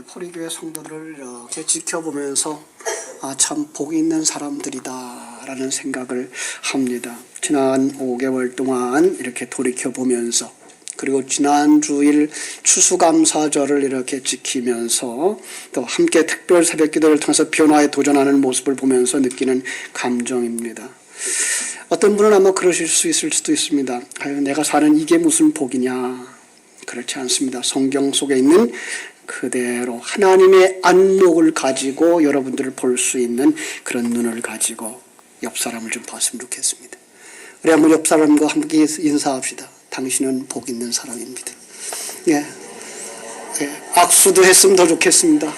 포리교회 성도들을 이렇게 지켜보면서 참 복이 있는 사람들이다 라는 생각을 합니다. 지난 5개월 동안 이렇게 돌이켜보면서, 그리고 지난 주일 추수감사절을 이렇게 지키면서 또 함께 특별 새벽기도를 통해서 변화에 도전하는 모습을 보면서 느끼는 감정입니다. 어떤 분은 아마 그러실 수 있을 수도 있습니다. 내가 사는 이게 무슨 복이냐. 그렇지 않습니다. 성경 속에 있는 그대로 하나님의 안목을 가지고 여러분들을 볼 수 있는 그런 눈을 가지고 옆 사람을 좀 봤으면 좋겠습니다. 우리 한번 옆 사람과 함께 인사합시다. 당신은 복 있는 사람입니다. 예. 악수도 했으면 더 좋겠습니다.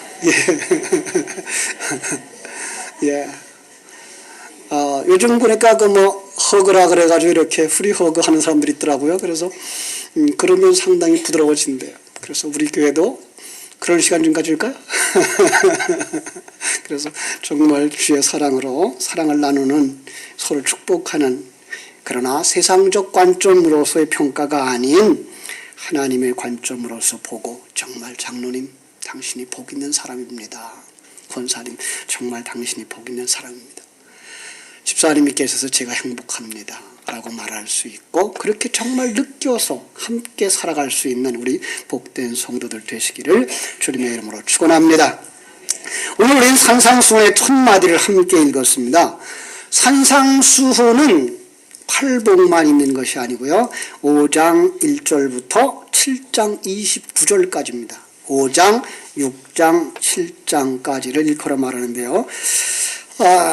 예. 예. 요즘 보니까 허그라 그래가지고 이렇게 프리 허그 하는 사람들이 있더라고요. 그래서 그러면 상당히 부드러워진대요. 그래서 우리 교회도 그런 시간 좀 가질까요? 그래서 정말 주의 사랑으로 사랑을 나누는, 서로 축복하는, 그러나 세상적 관점으로서의 평가가 아닌 하나님의 관점으로서 보고, 정말 장로님 당신이 복 있는 사람입니다. 권사님 정말 당신이 복 있는 사람입니다. 집사님이 계셔서 제가 행복합니다 라고 말할 수 있고, 그렇게 정말 느껴서 함께 살아갈 수 있는 우리 복된 성도들 되시기를 주님의 이름으로 축원합니다. 오늘 우리는 산상수훈의 첫 마디를 함께 읽었습니다. 산상수훈은 팔복만 있는 것이 아니고요, 5장 1절부터 7장 29절까지입니다. 5장, 6장, 7장까지를 일컬어 말하는데요.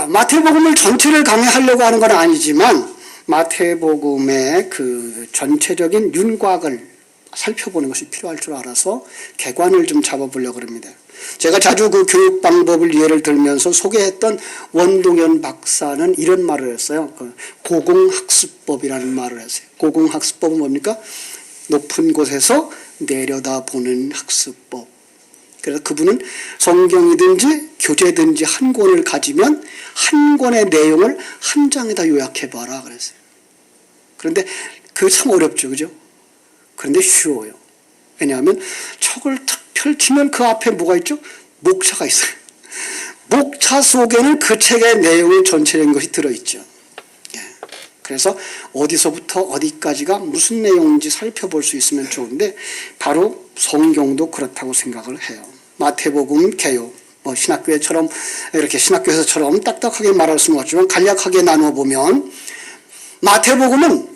마태복음을 전체를 강의하려고 하는 건 아니지만 마태복음의 그 전체적인 윤곽을 살펴보는 것이 필요할 줄 알아서 개관을 좀 잡아보려고 합니다. 제가 자주 그 교육 방법을 예를 들면서 소개했던 원동현 박사는 이런 말을 했어요. 고공학습법이라는 말을 했어요. 고공학습법은 뭡니까? 높은 곳에서 내려다보는 학습법. 그래서 그분은 성경이든지 교재든지 한 권을 가지면 한 권의 내용을 한 장에다 요약해봐라 그랬어요. 그런데 그거 참 어렵죠, 그죠? 그런데 쉬워요. 왜냐하면 척을 탁 펼치면 그 앞에 뭐가 있죠? 목차가 있어요. 목차 속에는 그 책의 내용이 전체적인 것이 들어있죠. 그래서 어디서부터 어디까지가 무슨 내용인지 살펴볼 수 있으면 좋은데, 바로 성경도 그렇다고 생각을 해요. 마태복음 개요, 신학교에처럼 이렇게 신학교에서처럼 딱딱하게 말할 수는 없지만 간략하게 나눠보면 마태복음은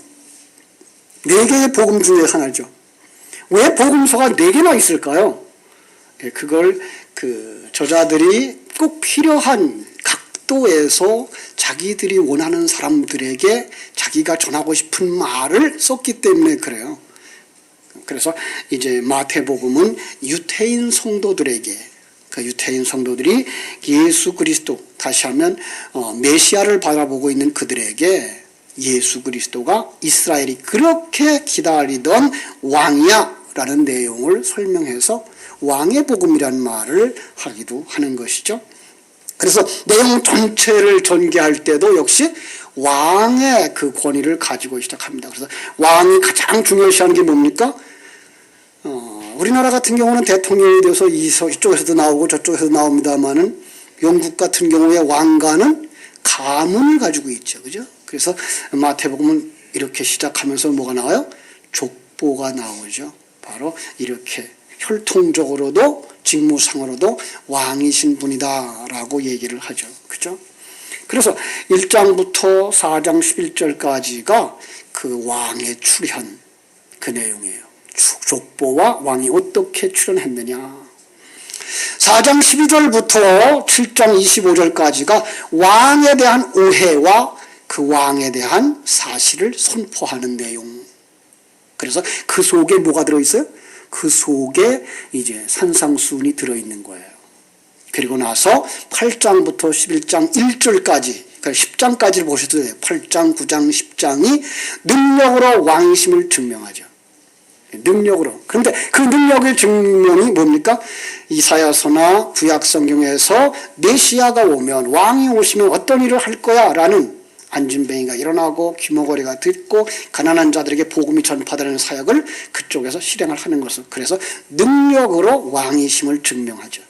4개의 복음 중에 하나죠. 왜 복음서가 4개나 있을까요? 그걸 저자들이 꼭 필요한 각도에서 자기들이 원하는 사람들에게 자기가 전하고 싶은 말을 썼기 때문에 그래요. 그래서 이제 마태복음은 유태인 성도들에게, 그 유태인 성도들이 예수 그리스도, 다시 하면 메시아를 바라보고 있는 그들에게 예수 그리스도가 이스라엘이 그렇게 기다리던 왕이야 라는 내용을 설명해서 왕의 복음이라는 말을 하기도 하는 것이죠. 그래서 내용 전체를 전개할 때도 역시 왕의 그 권위를 가지고 시작합니다. 그래서 왕이 가장 중요시하는 게 뭡니까? 우리나라 같은 경우는 대통령이 돼서 이쪽에서도 나오고 저쪽에서도 나옵니다만은, 영국 같은 경우에 왕가는 가문을 가지고 있죠, 그죠? 그래서 마태복음은 이렇게 시작하면서 뭐가 나와요? 족보가 나오죠. 바로 이렇게 혈통적으로도 직무상으로도 왕이신 분이다 라고 얘기를 하죠. 그죠? 그래서 1장부터 4장 11절까지가 그 왕의 출현, 그 내용이에요. 족보와 왕이 어떻게 출현했느냐. 4장 12절부터 7장 25절까지가 왕에 대한 오해와 그 왕에 대한 사실을 선포하는 내용. 그래서 그 속에 뭐가 들어있어요? 그 속에 이제 산상수훈이 들어있는 거예요. 그리고 나서 8장부터 11장 1절까지, 그러니까 10장까지를 보셔도 돼요. 8장, 9장, 10장이 능력으로 왕이심을 증명하죠. 능력으로. 그런데 그 능력의 증명이 뭡니까? 이사야서나 구약성경에서 메시아가 오면, 왕이 오시면 어떤 일을 할 거야 라는 안진뱅이가 일어나고 귀머거리가 듣고 가난한 자들에게 복음이 전파되는 사역을 그쪽에서 실행을 하는 것을, 그래서 능력으로 왕이심을 증명하죠.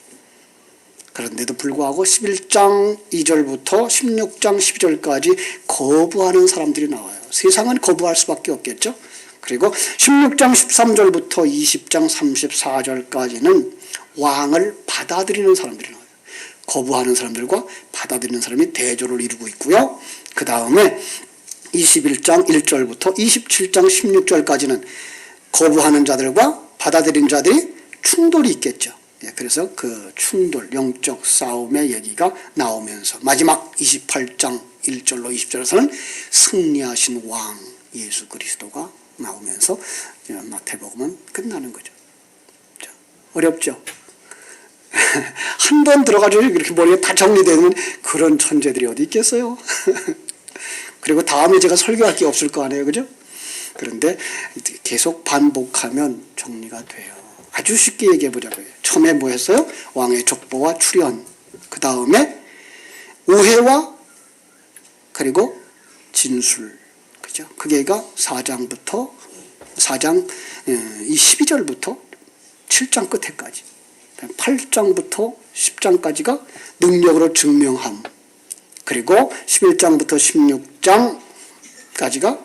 그런데도 불구하고 11장 2절부터 16장 12절까지 거부하는 사람들이 나와요. 세상은 거부할 수밖에 없겠죠. 그리고 16장 13절부터 20장 34절까지는 왕을 받아들이는 사람들이 나와요. 거부하는 사람들과 받아들이는 사람이 대조를 이루고 있고요. 그 다음에 21장 1절부터 27장 16절까지는 거부하는 자들과 받아들인 자들이 충돌이 있겠죠. 그래서 그 충돌, 영적 싸움의 얘기가 나오면서 마지막 28장 1절로 20절에서는 승리하신 왕 예수 그리스도가 나오면서 마태복음은 끝나는 거죠. 어렵죠? 한 번 들어가지고 이렇게 머리에 다 정리되는 그런 천재들이 어디 있겠어요? 그리고 다음에 제가 설교할 게 없을 거 아니에요, 그죠? 그런데 계속 반복하면 정리가 돼요. 아주 쉽게 얘기해 보자고요. 처음에 뭐 했어요? 왕의 족보와 출현. 그 다음에 오해와 그리고 진술. 그죠? 그게가 4장 이 12절부터 7장 끝에까지. 8장부터 10장까지가 능력으로 증명함. 그리고 11장부터 16장까지가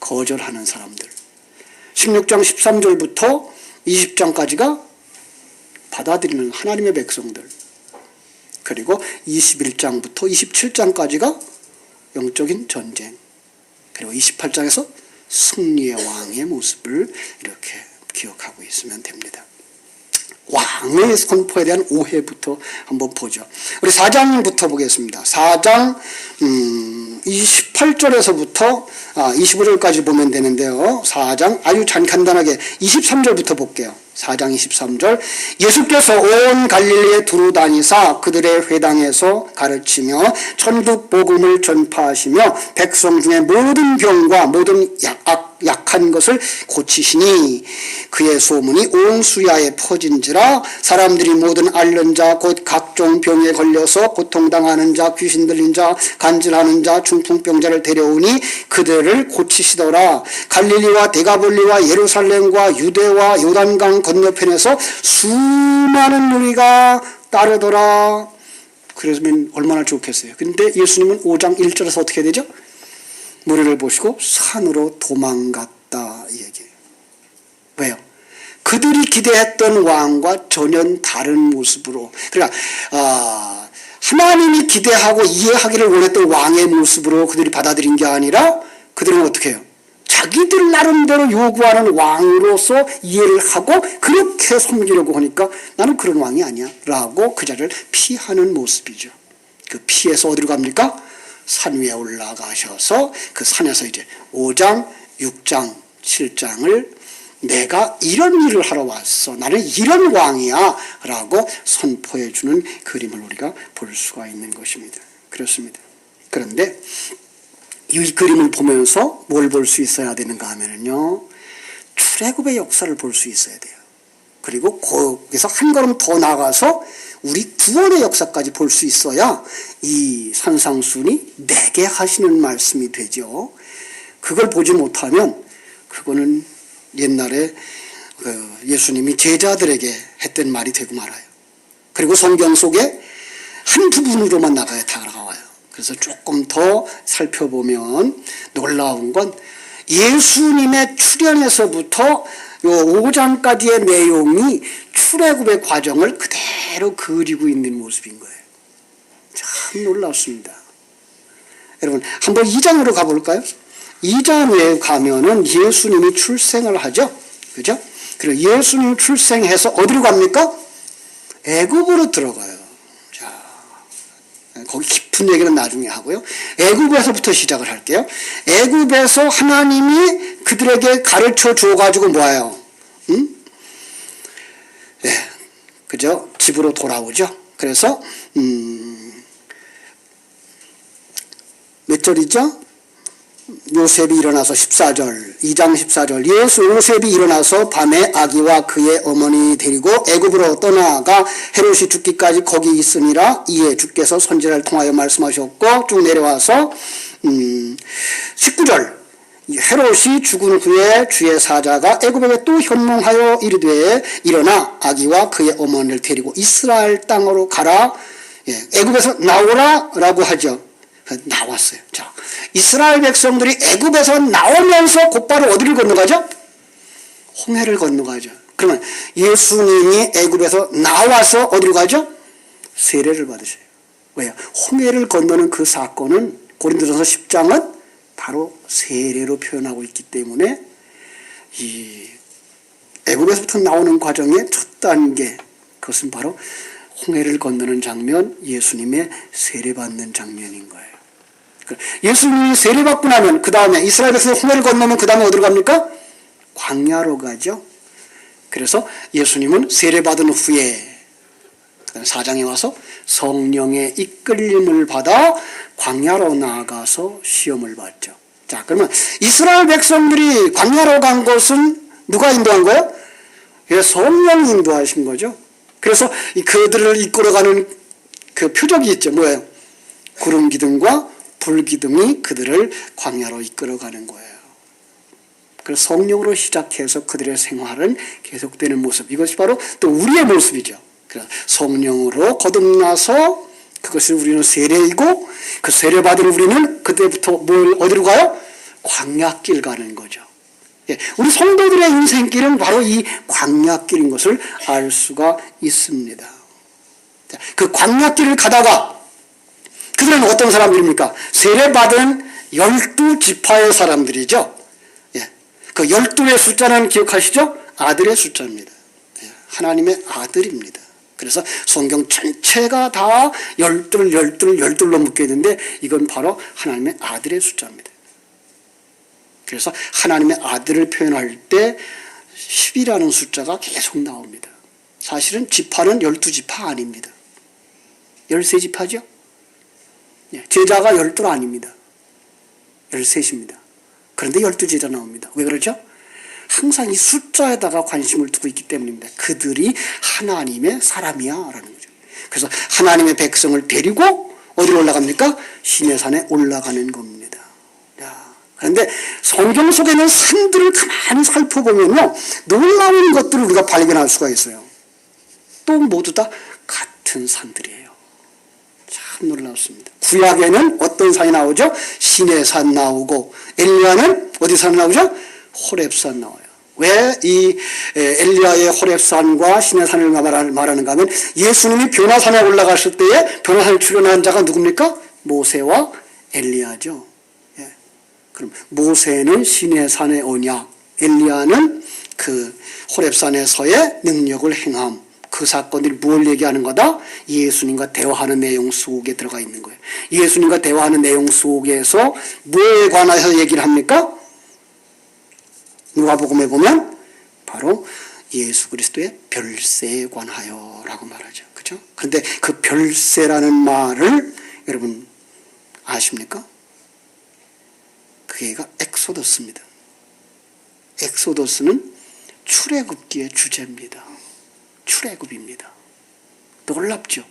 거절하는 사람들. 16장 13절부터 20장까지가 받아들이는 하나님의 백성들. 그리고 21장부터 27장까지가 영적인 전쟁. 그리고 28장에서 승리의 왕의 모습을 이렇게 기억하고 있으면 됩니다. 왕의 선포에 대한 오해부터 한번 보죠. 우리 4장부터 보겠습니다. 4장 28절에서부터 25절까지 보면 되는데요. 4장 아주 간단하게 23절부터 볼게요. 4장 23절 예수께서 온 갈릴리에 두루 다니사 그들의 회당에서 가르치며 천국 복음을 전파하시며 백성 중에 모든 병과 모든 약한 것을 고치시니 그의 소문이 온 수야에 퍼진지라 사람들이 모든 앓는 자 곧 각종 병에 걸려서 고통당하는 자 귀신 들린 자 간질하는 자 중풍병자를 데려오니 그들을 고치시더라. 갈릴리와 데가볼리와 예루살렘과 유대와 요단강 건너편에서 수많은 무리가 따르더라. 그러면 얼마나 좋겠어요. 근데 예수님은 5장 1절에서 어떻게 되죠? 무리를 보시고 산으로 도망갔다 이 얘기예요. 왜요? 그들이 기대했던 왕과 전혀 다른 모습으로, 그러니까 하나님이 기대하고 이해하기를 원했던 왕의 모습으로 그들이 받아들인 게 아니라 그들은 어떻게 해요? 자기들 나름대로 요구하는 왕으로서 이해를 하고 그렇게 섬기려고 하니까 나는 그런 왕이 아니야 라고 그 자리를 피하는 모습이죠. 그 피해서 어디로 갑니까? 산 위에 올라가셔서 그 산에서 이제 5장, 6장, 7장을 내가 이런 일을 하러 왔어. 나는 이런 왕이야. 라고 선포해 주는 그림을 우리가 볼 수가 있는 것입니다. 그렇습니다. 그런데 이 그림을 보면서 뭘 볼 수 있어야 되는가 하면요. 출애굽의 역사를 볼 수 있어야 돼요. 그리고 거기서 한 걸음 더 나가서 우리 구원의 역사까지 볼 수 있어야 이 산상순이 내게 하시는 말씀이 되죠. 그걸 보지 못하면 그거는 옛날에 예수님이 제자들에게 했던 말이 되고 말아요. 그리고 성경 속에 한 부분으로만 다가와요. 그래서 조금 더 살펴보면 놀라운 건 예수님의 출현에서부터 요 5장까지의 내용이 출애굽의 과정을 그대로 그리고 있는 모습인 거예요. 참 놀랍습니다. 여러분 한번 2장으로 가볼까요? 2장에 가면은 예수님이 출생을 하죠. 그죠? 그리고 예수님 출생해서 어디로 갑니까? 애굽으로 들어가요. 자, 거기 깊은 얘기는 나중에 하고요. 애굽에서부터 시작을 할게요. 애굽에서 하나님이 그들에게 가르쳐 줘가지고 뭐예요? 네, 그죠? 집으로 돌아오죠. 그래서 몇 절이죠? 요셉이 일어나서 14절, 2장 14절. 요셉이 일어나서 밤에 아기와 그의 어머니 데리고 애굽으로 떠나가 헤롯이 죽기까지 거기 있으니라. 이에 주께서 선지자를 통하여 말씀하셨고 쭉 내려와서 19절. 헤롯이 죽은 후에 주의 사자가 애굽에게 또 현몽하여 이르되 일어나 아기와 그의 어머니를 데리고 이스라엘 땅으로 가라. 애굽에서 나오라 라고 하죠. 나왔어요. 자, 이스라엘 백성들이 애굽에서 나오면서 곧바로 어디를 건너가죠? 홍해를 건너가죠. 그러면 예수님이 애굽에서 나와서 어디로 가죠? 세례를 받으셔요. 왜요? 홍해를 건너는 그 사건은 고린도전서 10장은 바로 세례로 표현하고 있기 때문에 이 애굽에서부터 나오는 과정의 첫 단계, 그것은 바로 홍해를 건너는 장면, 예수님의 세례받는 장면인 거예요. 예수님이 세례받고 나면 그 다음에 이스라엘에서 홍해를 건너면 그 다음에 어디로 갑니까? 광야로 가죠. 그래서 예수님은 세례받은 후에 4장에 와서 성령의 이끌림을 받아 광야로 나아가서 시험을 받죠. 자, 그러면 이스라엘 백성들이 광야로 간 것은 누가 인도한 거예요? 성령이 인도하신 거죠. 그래서 그들을 이끌어가는 그 표적이 있죠. 뭐예요? 구름 기둥과 불 기둥이 그들을 광야로 이끌어가는 거예요. 그래서 성령으로 시작해서 그들의 생활은 계속되는 모습. 이것이 바로 또 우리의 모습이죠. 그래서 성령으로 거듭나서 그것을 우리는 세례이고 그 세례받은 우리는 그때부터 어디로 가요? 광야길 가는 거죠. 우리 성도들의 인생길은 바로 이 광야길인 것을 알 수가 있습니다. 그 광야길을 가다가 그들은 어떤 사람들입니까? 세례받은 12지파의 사람들이죠. 그 12의 숫자는 기억하시죠? 아들의 숫자입니다. 하나님의 아들입니다. 그래서 성경 전체가 다 12로 묶여 있는데 이건 바로 하나님의 아들의 숫자입니다. 그래서 하나님의 아들을 표현할 때 10이라는 숫자가 계속 나옵니다. 사실은 지파는 12지파 아닙니다. 13지파죠? 제자가 12 아닙니다. 13입니다. 그런데 12제자 나옵니다. 왜 그러죠? 항상 이 숫자에다가 관심을 두고 있기 때문입니다. 그들이 하나님의 사람이야 라는 거죠. 그래서 하나님의 백성을 데리고 어디로 올라갑니까? 시내산에 올라가는 겁니다. 그런데 성경 속에 있는 산들을 가만히 살펴보면요, 놀라운 것들을 우리가 발견할 수가 있어요. 또 모두 다 같은 산들이에요. 참 놀랍습니다. 구약에는 어떤 산이 나오죠? 시내산 나오고, 엘리야는 어디산 나오죠? 호렙산 나와요. 왜 이 엘리야의 호렙산과 시내산을 말하는가 하면 예수님이 변화산에 올라갔을 때에 변화산을 출현한 자가 누굽니까? 모세와 엘리야죠. 그럼 모세는 시내산의 언약, 엘리야는 그 호렙산에서의 능력을 행함. 그 사건들이 뭘 얘기하는 거다? 예수님과 대화하는 내용 속에 들어가 있는 거예요. 예수님과 대화하는 내용 속에서 뭐에 관해서 얘기를 합니까? 누가복음에 보면 바로 예수 그리스도의 별세에 관하여 라고 말하죠. 그죠? 그런데 그 별세라는 말을 여러분 아십니까? 그게가 엑소더스입니다. 엑소더스는 출애굽기의 주제입니다. 출애굽입니다. 놀랍죠?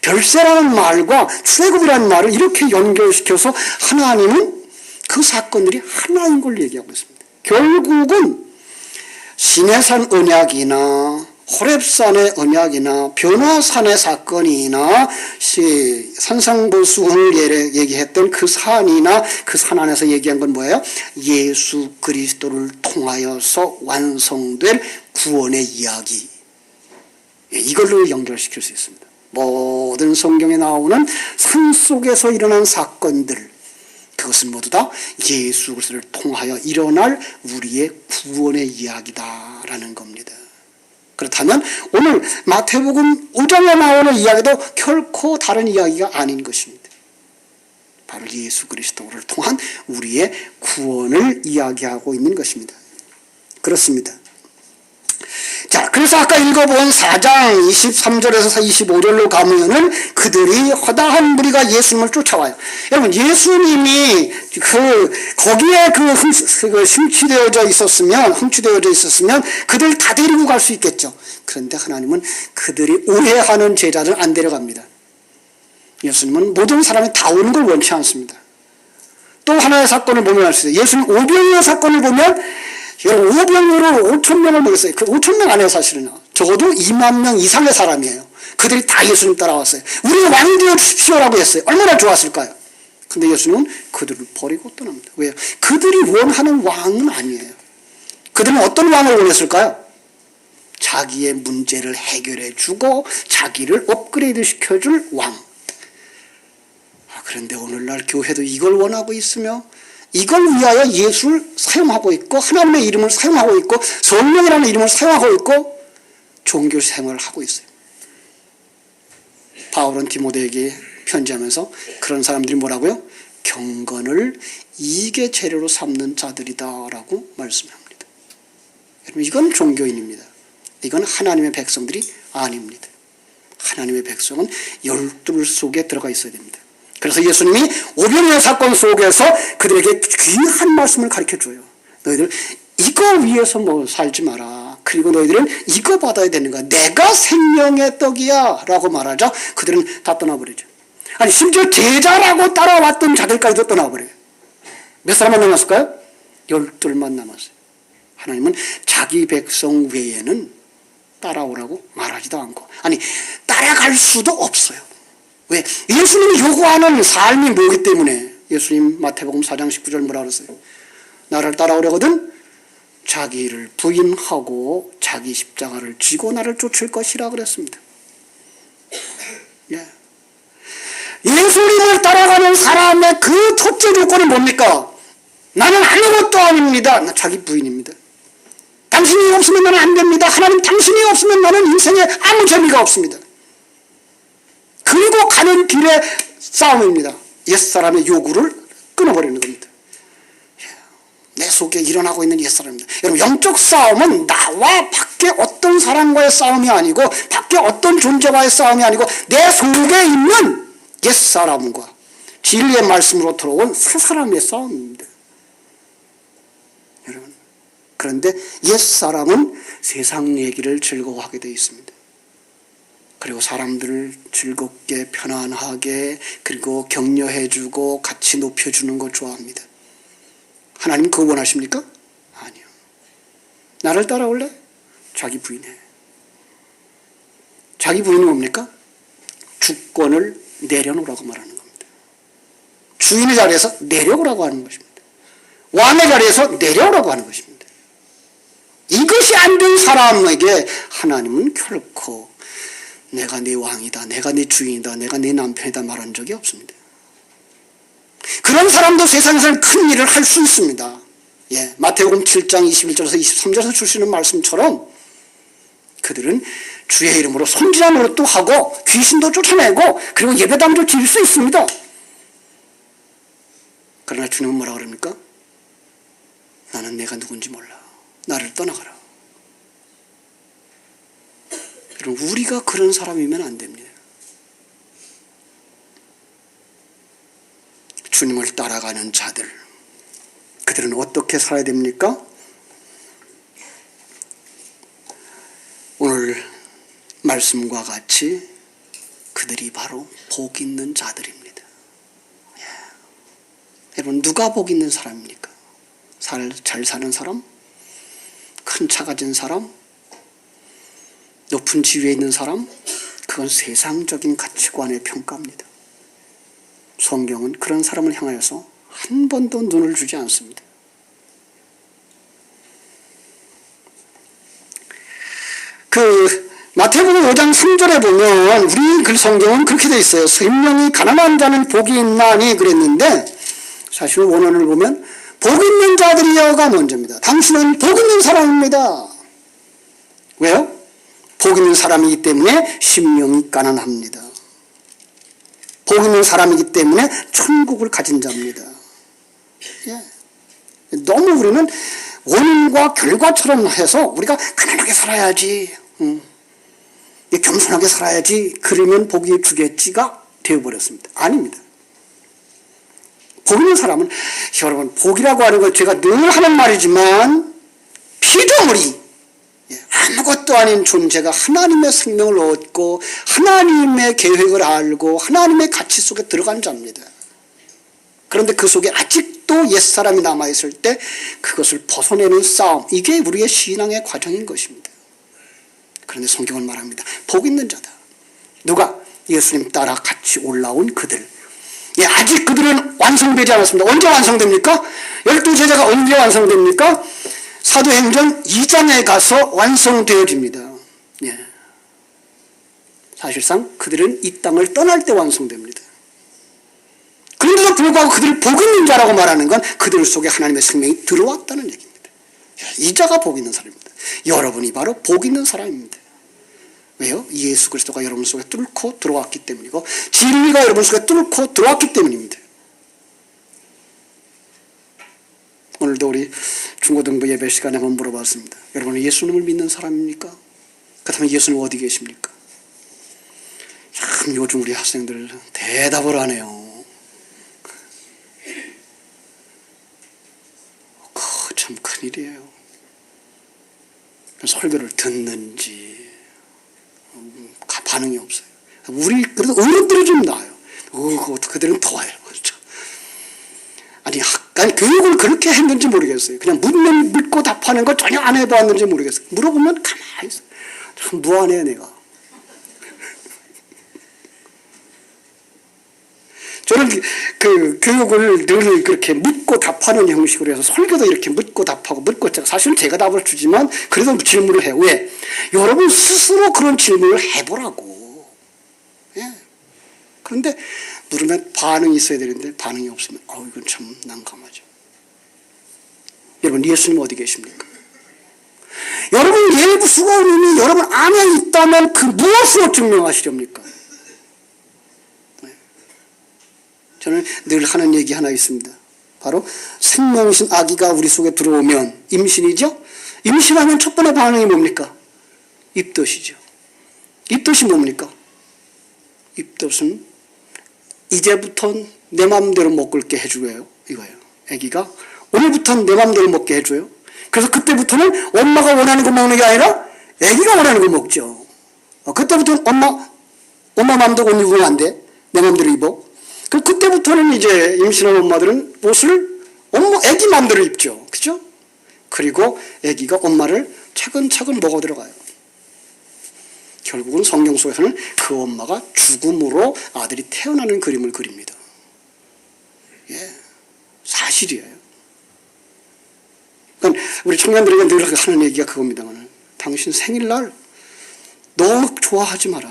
별세라는 말과 출애굽이라는 말을 이렇게 연결시켜서 하나님은 그 사건들이 하나인 걸 얘기하고 있습니다. 결국은 시내산 언약이나 호렙산의 언약이나 변화산의 사건이나 산상보수를 얘기했던 그 산이나 그 산 안에서 얘기한 건 뭐예요? 예수 그리스도를 통하여서 완성될 구원의 이야기. 이걸로 연결시킬 수 있습니다. 모든 성경에 나오는 산 속에서 일어난 사건들, 그것은 모두 다 예수 그리스도를 통하여 일어날 우리의 구원의 이야기다라는 겁니다. 그렇다면 오늘 마태복음 5장에 나오는 이야기도 결코 다른 이야기가 아닌 것입니다. 바로 예수 그리스도를 통한 우리의 구원을 이야기하고 있는 것입니다. 그렇습니다. 자, 그래서 아까 읽어본 4장 23절에서 25절로 가면은 그들이 허다한 무리가 예수님을 쫓아와요. 여러분, 예수님이 거기에 흠취되어져 있었으면 그들 다 데리고 갈 수 있겠죠. 그런데 하나님은 그들이 오해하는 제자들은 안 데려갑니다. 예수님은 모든 사람이 다 오는 걸 원치 않습니다. 또 하나의 사건을 보면 알 수 있어요. 예수님 오병이어 사건을 보면 여러분, 오병이어로 5,000명을 먹였어요. 그 5,000명 아니에요, 사실은. 적어도 2만 명 이상의 사람이에요. 그들이 다 예수님 따라왔어요. 우리가 왕이 되어 주십시오라고 했어요. 얼마나 좋았을까요? 근데 예수님은 그들을 버리고 떠납니다. 왜요? 그들이 원하는 왕은 아니에요. 그들은 어떤 왕을 원했을까요? 자기의 문제를 해결해 주고 자기를 업그레이드 시켜줄 왕. 그런데 오늘날 교회도 이걸 원하고 있으며 이걸 위하여 예수를 사용하고 있고 하나님의 이름을 사용하고 있고 성령이라는 이름을 사용하고 있고 종교 생활을 하고 있어요. 바울은 디모데에게 편지하면서 그런 사람들이 뭐라고요? 경건을 이익의 재료로 삼는 자들이다라고 말씀합니다. 여러분, 이건 종교인입니다. 이건 하나님의 백성들이 아닙니다. 하나님의 백성은 열둘 속에 들어가 있어야 됩니다. 그래서 예수님이 오병이어 사건 속에서 그들에게 귀한 말씀을 가르쳐줘요. 너희들 이거 위해서 살지 마라. 그리고 너희들은 이거 받아야 되는 거야. 내가 생명의 떡이야 라고 말하자 그들은 다 떠나버리죠. 아니, 심지어 제자라고 따라왔던 자들까지도 떠나버려요. 몇 사람만 남았을까요? 12만 남았어요. 하나님은 자기 백성 외에는 따라오라고 말하지도 않고, 아니, 따라갈 수도 없어요. 왜? 예수님이 요구하는 삶이 뭐기 때문에. 예수님 마태복음 4장 19절 뭐라 그랬어요? 나를 따라오려거든 자기를 부인하고 자기 십자가를 지고 나를 쫓을 것이라 그랬습니다. 예. 예수님을 따라가는 사람의 그 첫째 조건은 뭡니까? 나는 아무것도 아닙니다. 자기 부인입니다. 당신이 없으면 나는 안 됩니다. 하나님 당신이 없으면 나는 인생에 아무 재미가 없습니다. 그리고 가는 길의 싸움입니다. 옛사람의 요구를 끊어버리는 겁니다. 내 속에 일어나고 있는 옛사람입니다. 여러분, 영적 싸움은 나와 밖에 어떤 사람과의 싸움이 아니고 밖에 어떤 존재와의 싸움이 아니고 내 속에 있는 옛사람과 진리의 말씀으로 들어온 새 사람의 싸움입니다. 여러분, 그런데 옛사람은 세상 얘기를 즐거워하게 되어 있습니다. 그리고 사람들을 즐겁게 편안하게 그리고 격려해주고 같이 높여주는 거 좋아합니다. 하나님 그거 원하십니까? 아니요. 나를 따라올래? 자기 부인해. 자기 부인은 뭡니까? 주권을 내려놓으라고 말하는 겁니다. 주인의 자리에서 내려오라고 하는 것입니다. 왕의 자리에서 내려오라고 하는 것입니다. 이것이 안 된 사람에게 하나님은 결코 내가 네 왕이다, 내가 네 주인이다, 내가 네 남편이다 말한 적이 없습니다. 그런 사람도 세상에서는 큰 일을 할 수 있습니다. 예, 마태복음 7장 21절에서 23절에서 주시는 말씀처럼 그들은 주의 이름으로 선지자 노릇도 하고 귀신도 쫓아내고 그리고 예배당도 지을 수 있습니다. 그러나 주님은 뭐라 그럽니까? 나는 내가 누군지 몰라. 나를 떠나가라. 여러분, 우리가 그런 사람이면 안 됩니다. 주님을 따라가는 자들, 그들은 어떻게 살아야 됩니까? 오늘 말씀과 같이 그들이 바로 복 있는 자들입니다. 예. 여러분, 누가 복 있는 사람입니까? 잘 사는 사람? 큰 차 가진 사람? 높은 지위에 있는 사람? 그건 세상적인 가치관의 평가입니다. 성경은 그런 사람을 향하여서 한 번도 눈을 주지 않습니다. 마태복음 5장 3절에 보면 우리 그 성경은 그렇게 되어 있어요. 생명이 가난한 자는 복이 있나니 그랬는데 사실 원어를 보면 복 있는 자들이여가 먼저입니다. 당신은 복 있는 사람입니다. 왜요? 복 있는 사람이기 때문에 심령이 가난합니다. 복 있는 사람이기 때문에 천국을 가진 자입니다. 예. 너무 우리는 원인과 결과처럼 해서 우리가 가난하게 살아야지, 겸손하게 살아야지, 그러면 복이 주겠지가 되어버렸습니다. 아닙니다. 복 있는 사람은, 여러분, 복이라고 하는 건 제가 늘 하는 말이지만 피조물이 아무것도 아닌 존재가 하나님의 생명을 얻고 하나님의 계획을 알고 하나님의 가치 속에 들어간 자입니다. 그런데 그 속에 아직도 옛사람이 남아있을 때 그것을 벗어내는 싸움, 이게 우리의 신앙의 과정인 것입니다. 그런데 성경은 말합니다. 복 있는 자다. 누가? 예수님 따라 같이 올라온 그들. 아직 그들은 완성되지 않았습니다. 언제 완성됩니까? 12제자가 언제 완성됩니까? 사도행전 2장에 가서 완성되어집니다. 사실상 그들은 이 땅을 떠날 때 완성됩니다. 그런데도 불구하고 그들을 복 있는 자라고 말하는 건 그들 속에 하나님의 생명이 들어왔다는 얘기입니다. 이 자가 복 있는 사람입니다. 여러분이 바로 복 있는 사람입니다. 왜요? 예수 그리스도가 여러분 속에 뚫고 들어왔기 때문이고 진리가 여러분 속에 뚫고 들어왔기 때문입니다. 오늘도 우리 중고등부 예배 시간에 한번 물어봤습니다. 여러분은 예수님을 믿는 사람입니까? 그렇다면 예수님 어디 계십니까? 참 요즘 우리 학생들 대답을 안 해요. 참 큰일이에요. 설교를 듣는지 반응이 없어요. 우리 그래도 어른들이 좀 나아요. 그들은 더해요. 그렇죠? 아니 교육을 그렇게 했는지 모르겠어요. 그냥 묻고 답하는 거 전혀 안 해봤는지 모르겠어요. 물어보면 가만히 있어요. 참 무안해 내가. 저는 그 교육을 늘 그렇게 묻고 답하는 형식으로 해서 설교도 이렇게 묻고 답하고 사실은 제가 답을 주지만 그래도 질문을 해요. 왜? 여러분 스스로 그런 질문을 해보라고. 그런데 물으면 반응이 있어야 되는데 반응이 없으면 이건 참 난감하죠. 여러분 예수님 어디 계십니까? 여러분 예수님이 여러분 안에 있다면 그 무엇으로 증명하시렵니까? 저는 늘 하는 얘기 하나 있습니다. 바로 생명이신 아기가 우리 속에 들어오면 임신이죠? 임신하면 첫 번째 반응이 뭡니까? 입덧이죠. 입덧이 뭡니까? 입덧은 이제부터 내 마음대로 먹을게 해줘요. 이거예요. 아기가 오늘부터는 내 마음대로 먹게 해줘요. 그래서 그때부터는 엄마가 원하는 거 먹는 게 아니라 아기가 원하는 거 먹죠. 그때부터는 엄마 마음대로 옷 입으면 안 돼. 내 마음대로 입어. 그때부터는 이제 임신한 엄마들은 옷을 아기 마음대로 입죠. 그죠? 그리고 아기가 엄마를 차근차근 먹어 들어가요. 결국은 성경 속에서는 그 엄마가 죽음으로 아들이 태어나는 그림을 그립니다. 사실이에요. 그러니까 우리 청년들에게 늘 하는 얘기가 그겁니다만, 당신 생일날 너 좋아하지 마라.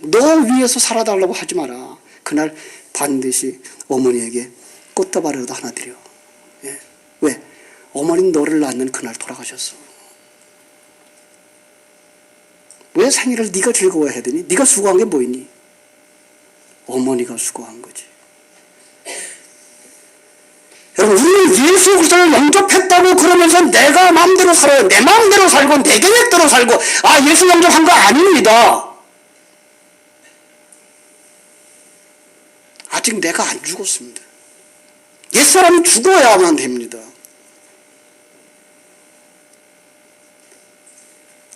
너 위해서 살아달라고 하지 마라. 그날 반드시 어머니에게 꽃다발이라도 하나 드려. 왜? 어머니는 너를 낳는 그날 돌아가셨어. 왜 생일을 네가 즐거워해야 되니? 네가 수고한 게 뭐 있니? 어머니가 수고한 거지. 여러분, 우리는 예수 그리스도를 영접했다고 그러면서 내가 마음대로 살아요. 내 마음대로 살고 내 계획대로 살고 예수 영접한 거 아닙니다. 아직 내가 안 죽었습니다. 옛사람이 죽어야만 됩니다.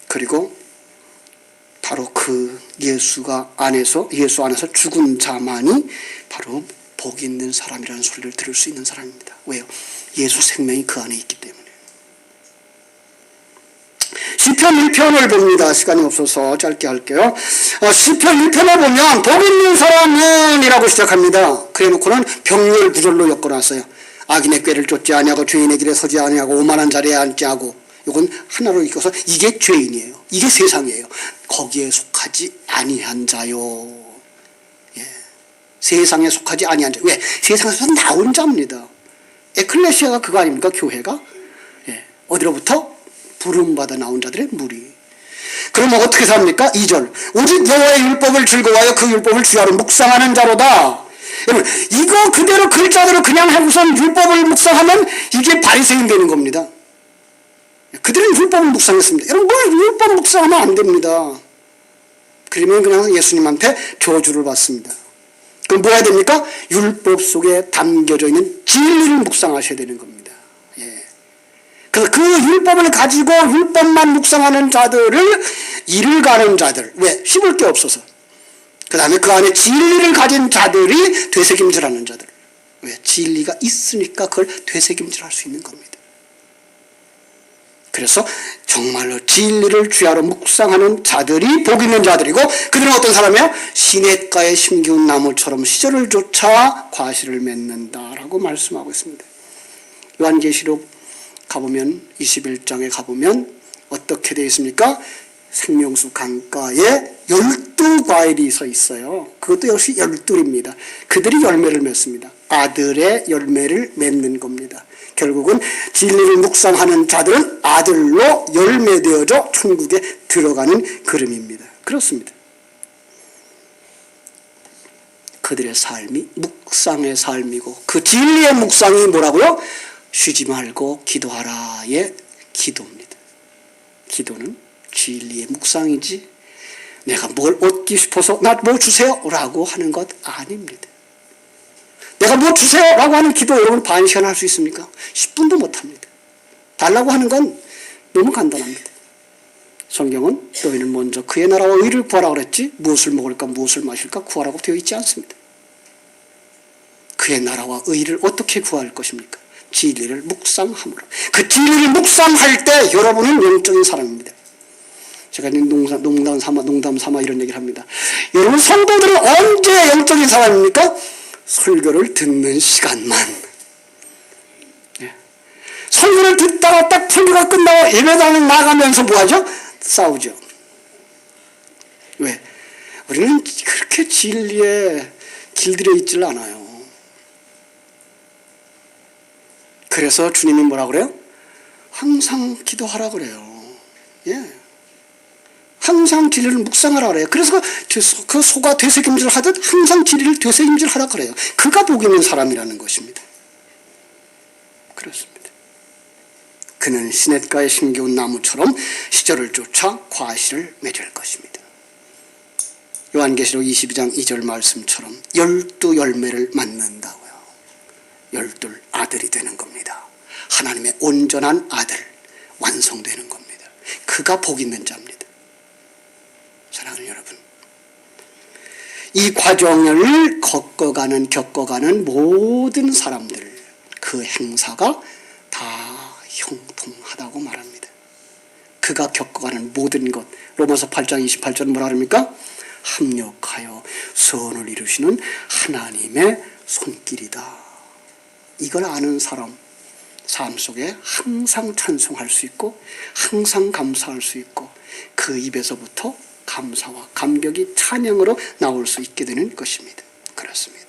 그리고 바로 그 예수 안에서 죽은 자만이 바로 복 있는 사람이라는 소리를 들을 수 있는 사람입니다. 왜요? 예수 생명이 그 안에 있기 때문에. 시편 1편을 봅니다. 시간이 없어서 짧게 할게요. 시편 1편을 보면 복 있는 사람은 이라고 시작합니다. 그래놓고는 병렬 구절로 엮어놨어요. 악인의 꾀를 쫓지 아니하고 죄인의 길에 서지 아니하고 오만한 자리에 앉지 않고, 이건 하나로 읽어서 이게 죄인이에요. 이게 세상이에요. 거기에 속하지 아니한 자요. 세상에 속하지 아니한 자. 왜? 세상에서 나온 자입니다. 에클레시아가 그거 아닙니까? 교회가? 어디로부터? 부름받아 나온 자들의 무리. 그러면 어떻게 삽니까? 2절. 오직 여호와의 율법을 즐거워하여 그 율법을 주야로 묵상하는 자로다. 여러분, 이거 그대로 글자대로 그냥 하고선 율법을 묵상하면 이게 바리새인 되는 겁니다. 그들은 율법을 묵상했습니다. 여러분, 율법 묵상하면 안 됩니다. 그러면 그냥 예수님한테 저주를 받습니다. 그럼 뭐 해야 됩니까? 율법 속에 담겨져 있는 진리를 묵상하셔야 되는 겁니다. 예. 그래서 그 율법을 가지고 율법만 묵상하는 자들을 이를 가는 자들, 왜? 씹을 게 없어서. 그 다음에 그 안에 진리를 가진 자들이 되새김질하는 자들. 왜? 진리가 있으니까 그걸 되새김질할 수 있는 겁니다. 그래서 정말로 진리를 주야로 묵상하는 자들이 복 있는 자들이고, 그들은 어떤 사람이에요? 시냇가에 심기운 나무처럼 시절을 쫓아 과실을 맺는다라고 말씀하고 있습니다. 요한계시록 가보면 21장에 가보면 어떻게 되어 있습니까? 생명수 강가에 12과일이 서 있어요. 그것도 역시 12입니다. 그들이 열매를 맺습니다. 아들의 열매를 맺는 겁니다. 결국은 진리를 묵상하는 자들은 아들로 열매되어져 천국에 들어가는 그림입니다. 그렇습니다. 그들의 삶이 묵상의 삶이고, 그 진리의 묵상이 뭐라고요? 쉬지 말고 기도하라의 기도입니다. 기도는 진리의 묵상이지 내가 뭘 얻기 싶어서 나 뭐 주세요 라고 하는 것 아닙니다. 내가 뭐 주세요 라고 하는 기도 여러분 반 시간 할 수 있습니까? 10분도 못합니다. 달라고 하는 건 너무 간단합니다. 성경은 너희는 먼저 그의 나라와 의를 구하라고 그랬지 무엇을 먹을까 무엇을 마실까 구하라고 되어 있지 않습니다. 그의 나라와 의를 어떻게 구할 것입니까? 진리를 묵상함으로. 그 진리를 묵상할 때 여러분은 영적인 사람입니다. 제가 농담 삼아 이런 얘기를 합니다. 여러분 성도들은 언제 영적인 사람입니까? 설교를 듣는 시간만. 설교를 듣다가 딱 설교가 끝나고 예배당에 나가면서 뭐하죠? 싸우죠. 왜? 우리는 그렇게 진리에 길들여 있질 않아요. 그래서 주님이 뭐라 그래요? 항상 기도하라 그래요. 예. 항상 진리를 묵상하라 그래요. 그래서 그 소가 되새김질 하듯 항상 진리를 되새김질 하라 그래요. 그가 복 있는 사람이라는 것입니다. 그렇습니다. 그는 시냇가에 심겨운 나무처럼 시절을 쫓아 과실을 맺을 것입니다. 요한계시록 22장 2절 말씀처럼 12열매를 맺는다고요. 12 아들이 되는 겁니다. 하나님의 온전한 아들, 완성되는 겁니다. 그가 복 있는 자입니다. 사랑하는 여러분, 이 과정을 겪어가는 모든 사람들, 그 행사가 다 형통하다고 말합니다. 그가 겪어가는 모든 것, 로마서 8장 28절은 뭐라 그럽니까? 합력하여 선을 이루시는 하나님의 손길이다. 이걸 아는 사람, 삶 속에 항상 찬송할 수 있고 항상 감사할 수 있고 그 입에서부터 감사와 감격이 찬양으로 나올 수 있게 되는 것입니다. 그렇습니다.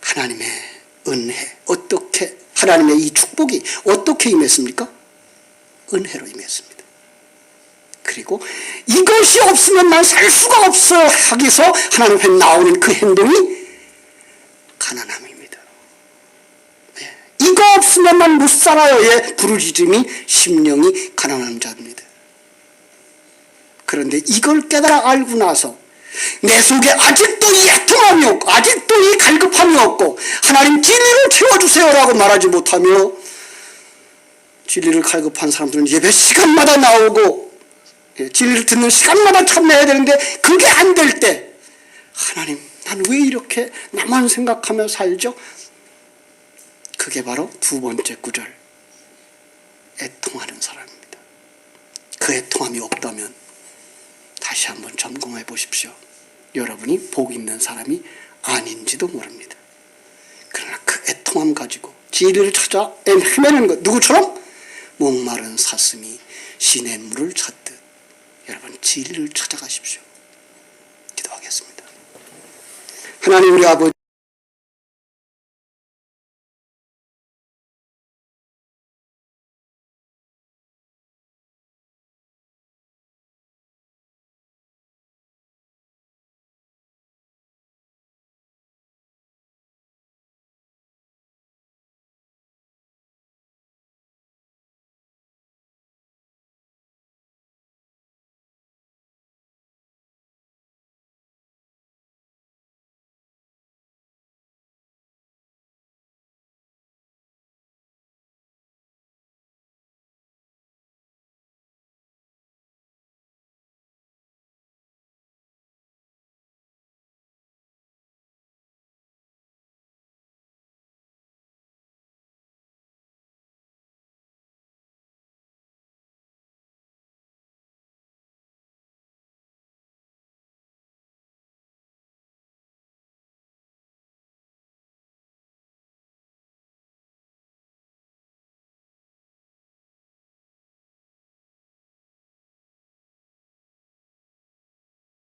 하나님의 은혜, 어떻게 하나님의 이 축복이 어떻게 임했습니까? 은혜로 임했습니다. 그리고 이것이 없으면 난 살 수가 없어 하기서 하나님 앞에 나오는 그 행동이 가난함입니다. 이거 없으면 난 못 살아요의 부르짖음이 심령이 가난한 자입니다. 그런데 이걸 깨달아 알고 나서 내 속에 아직도 이 애통함이 없고 아직도 이 갈급함이 없고 하나님 진리를 채워주세요라고 말하지 못하며 진리를 갈급한 사람들은 예배 시간마다 나오고 진리를 듣는 시간마다 참여해야 되는데 그게 안 될 때 하나님 난 왜 이렇게 나만 생각하며 살죠? 그게 바로 두 번째 구절, 애통하는 사람입니다. 그 애통함이 없다면 다시 한번 점검해 보십시오. 여러분이 복 있는 사람이 아닌지도 모릅니다. 그러나 그 애통함 가지고 진리를 찾아 헤매는 것, 누구처럼? 목마른 사슴이 시냇물을 찾듯 여러분 진리를 찾아가십시오. 기도하겠습니다. 하나님 우리 아버지,